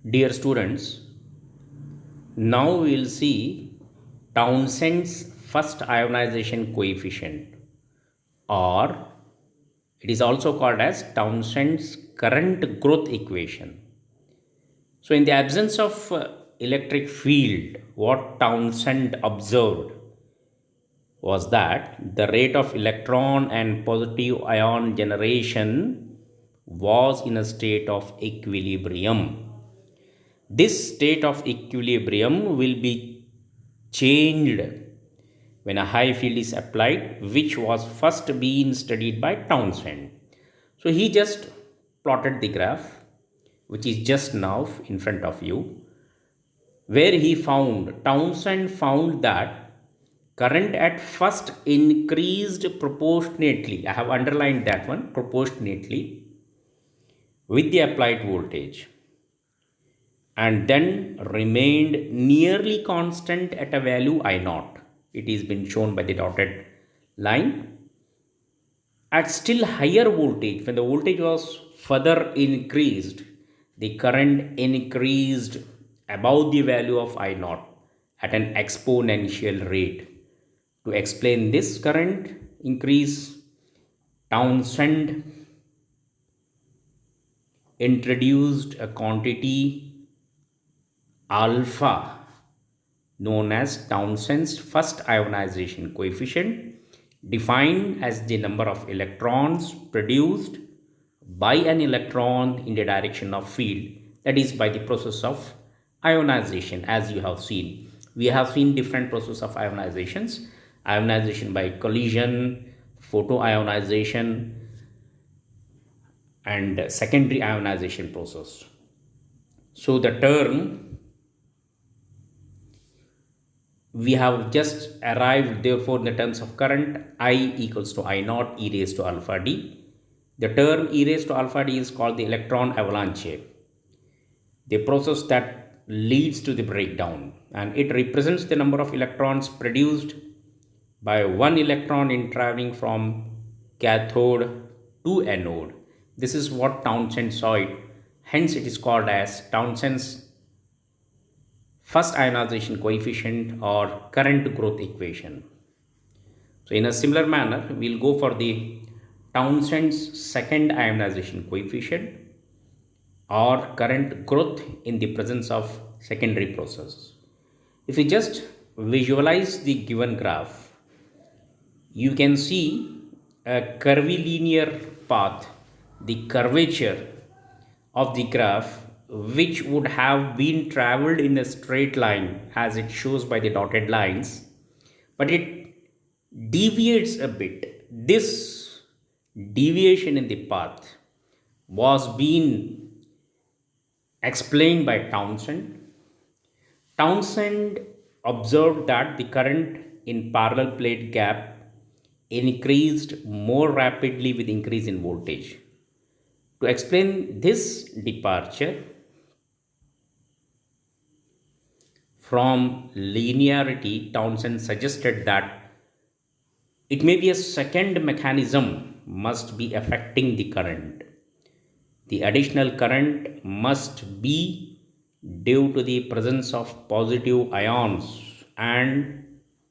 Dear students, now we will see Townsend's first ionization coefficient, or it is also called as Townsend's current growth equation. So, in the absence of electric field, what Townsend observed was that the rate of electron and positive ion generation was in a state of equilibrium. This state of equilibrium will be changed when a high field is applied, which was first being studied by Townsend. So he just plotted the graph, which is just now in front of you, where Townsend found that current at first increased proportionately. I have underlined that one, proportionately, with the applied voltage, and then remained nearly constant at a value I naught. It is been shown by the dotted line. At still higher voltage, when the voltage was further increased, the current increased above the value of I naught at an exponential rate. To explain this current increase, Townsend introduced a quantity alpha known as Townsend's first ionization coefficient, defined as the number of electrons produced by an electron in the direction of field, that is by the process of ionization. As you have seen, we have seen different process of ionizations: ionization by collision, photoionization, and secondary ionization process. So the term we have just arrived, therefore, in the terms of current, I equals to I naught e raised to alpha d. The term e raised to alpha d is called the electron avalanche, the process that leads to the breakdown, and it represents the number of electrons produced by one electron in traveling from cathode to anode. This is what Townsend saw it. Hence, it is called as Townsend's first ionization coefficient or current growth equation. So in a similar manner, we'll go for the Townsend's second ionization coefficient or current growth in the presence of secondary processes. If you just visualize the given graph, you can see a curvilinear path, the curvature of the graph, which would have been traveled in a straight line as it shows by the dotted lines, but it deviates a bit. This deviation in the path was being explained by Townsend. Townsend observed that the current in parallel plate gap increased more rapidly with increase in voltage. To explain this departure from linearity, Townsend suggested that it may be a second mechanism must be affecting the current. The additional current must be due to the presence of positive ions and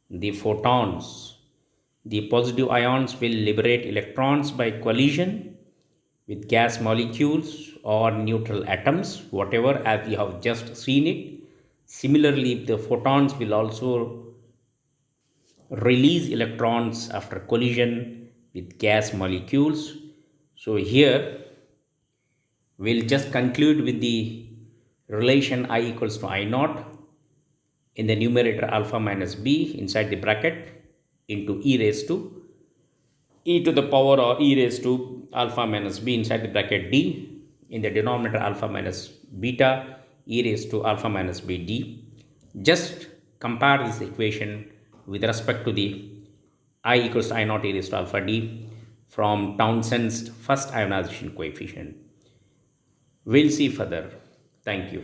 the photons. The positive ions will liberate electrons by collision with gas molecules or neutral atoms, whatever, as we have just seen it. Similarly, the photons will also release electrons after collision with gas molecules. So here we'll just conclude with the relation I equals to I naught in the numerator alpha minus b inside the bracket into e to the power or e raised to alpha minus b inside the bracket d in the denominator alpha minus beta e raised to alpha minus b d. Just compare this equation with respect to the I equals to I naught e raised to alpha d from Townsend's first ionization coefficient. We'll see further. Thank you.